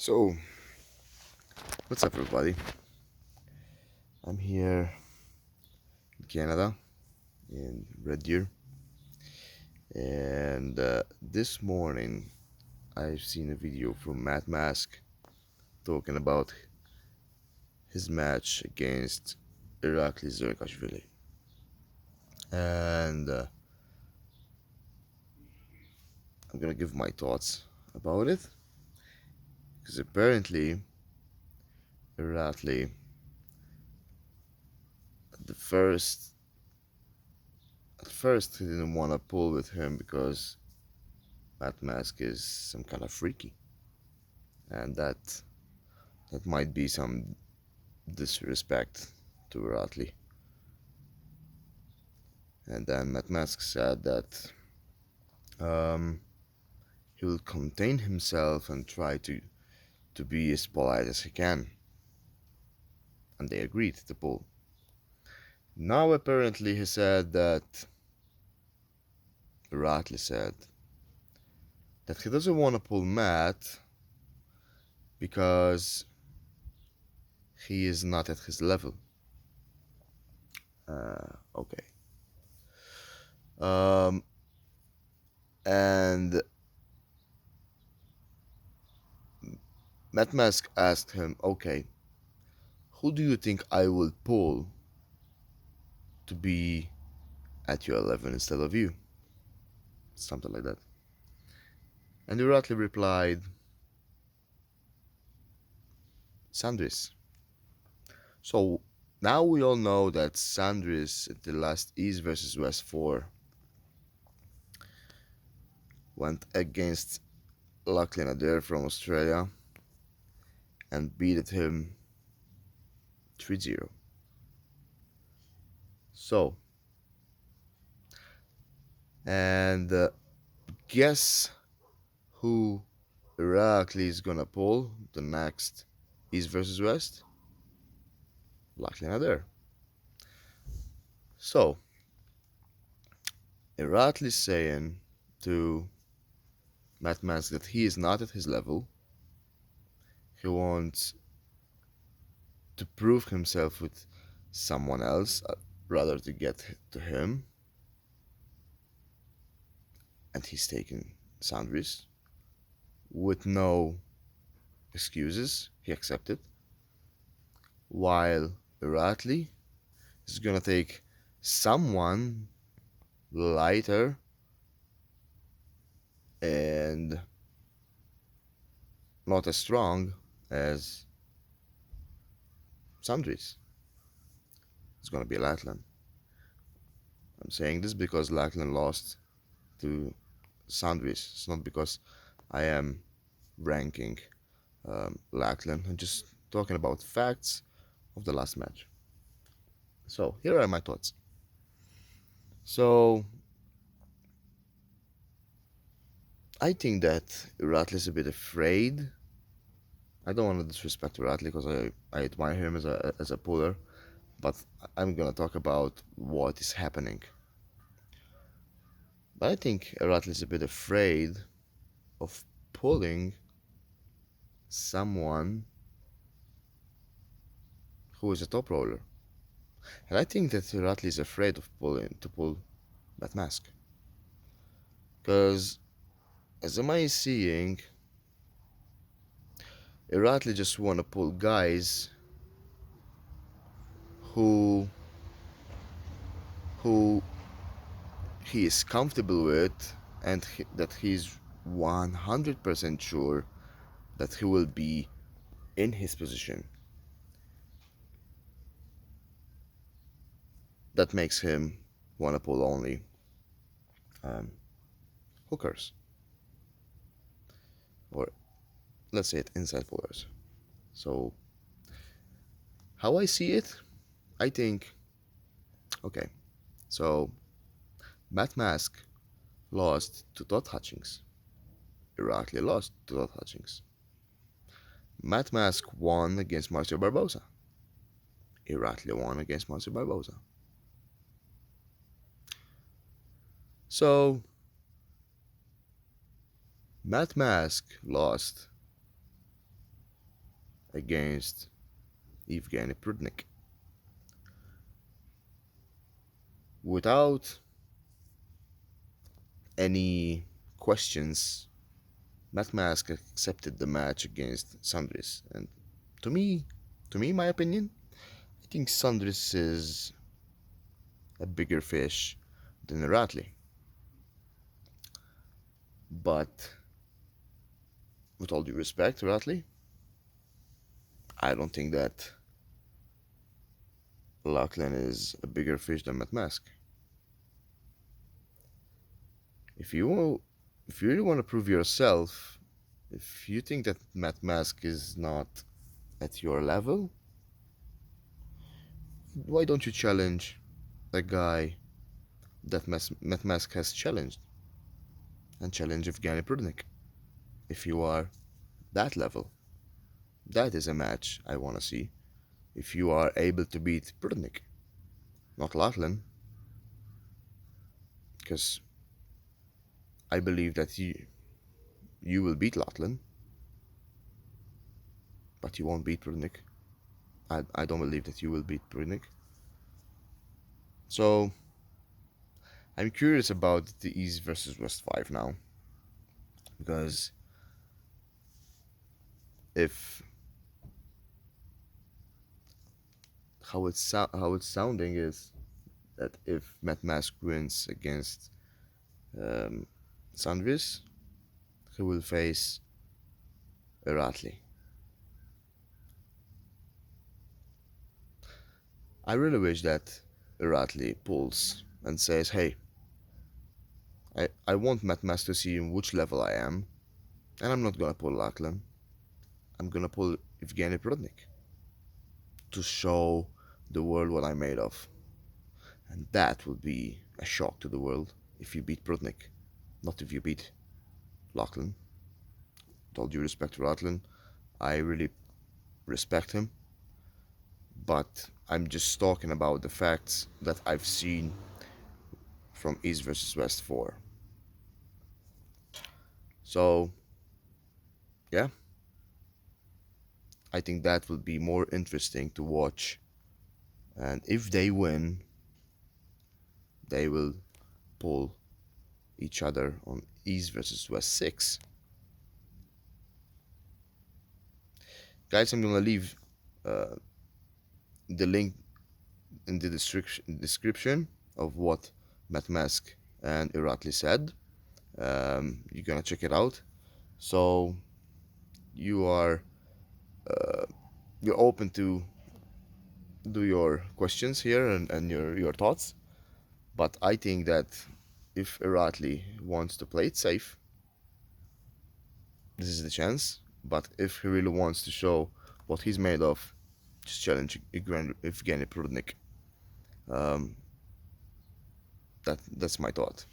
So, what's up, everybody? I'm here in Canada, in Red Deer, and this morning I've seen a video from Matt Mask talking about his match against Irakli Zirakashvili. And I'm gonna give my thoughts about it, because apparently Irakli, the first at first he didn't want to pull with him because Matt Mask is some kind of freaky, and that might be some disrespect to Irakli. And then Matt Mask said that um, he will contain himself and try to be as polite as he can. And they agreed to pull. Now apparently he said that Irakli said that he doesn't want to pull Matt because he is not at his level. Okay. Um, and Matt Mask asked him, okay, who do you think I will pull to be at your level instead of you? Something like that. And Irakli replied, Sandris. So now we all know that Sandris at the last East versus West 4 went against Lachlan Adair from Australia and beat him 3-0. So, and guess who Irakli is gonna pull the next East versus West? Lachlan Adair. So, Irakli is saying to Matt Mask that he is not at his level. He wants to prove himself with someone else rather to get to him, and he's taking Sandris with no excuses. He accepted, while Irakli is gonna take someone lighter and not as strong as Sandris. It's gonna be Latlan. I'm saying this because Latlan lost to Sandris. It's not because I am ranking Lachlan. I'm just talking about facts of the last match. So here are my thoughts. So I think that Irakli is a bit afraid. I don't want to disrespect Irakli because I admire him as a puller, but I'm gonna talk about what is happening. But I think Irakli is a bit afraid of pulling someone who is a top roller. And I think that Irakli is afraid of pull that mask. Because as am I seeing, Irakli just wanna pull guys who who he is comfortable with and that he's 100% sure that he will be in his position. That makes him wanna pull only um, hookers, or let's say it inside pullers. So how I see it, I think, okay, so Matt Mask lost to Todd Hutchings. Irakli lost to Todd Hutchings. Matt Mask won against Marcio Barbosa. Irakli won against Marcio Barbosa. So Matt Mask lost against Evgeny Prudnik. Without any questions, Matt Mask accepted the match against Sandris. And to me, my opinion, I think Sandris is a bigger fish than Irakli. But with all due respect, Irakli, I don't think that Lachlan is a bigger fish than Matt Mask. If you if you really want to prove yourself, if you think that Matt Mask is not at your level, why don't you challenge the guy that Matt Mask has challenged and challenge Evgeny Prudnik? If you are that level, that is a match I want to see. If you are able to beat Prudnik, not Lachlan, because I believe that you will beat Lachlan, but you won't beat Prudnik. I don't believe that you will beat Prudnik. So I'm curious about the East versus West 5 now, because if how it's sounding is that if Matt Mask wins against um, Sandris, he will face Irakli. I really wish that Irakli pulls and says, "Hey, I want Matt Mask to see in which level I am, and I'm not gonna pull Lachlan. I'm gonna pull Evgeny Prudnik to show the world what I'm made of." And that would be a shock to the world if you beat Prudnik, not if you beat Lachlan. With all due respect to Lachlan, I really respect him, but I'm just talking about the facts that I've seen from East versus West 4. So, yeah, I think that will be more interesting to watch. And if they win, they will pull each other on East versus West 6. Guys, I'm gonna leave uh, the link in the description of what Matt Mask and Irakli said. You're gonna check it out. So you are uh, you're open to do your questions here and your thoughts. But I think that if Irakli wants to play it safe, this is the chance. But if he really wants to show what he's made of, just challenge Evgeny Prudnik. Um, that's my thought.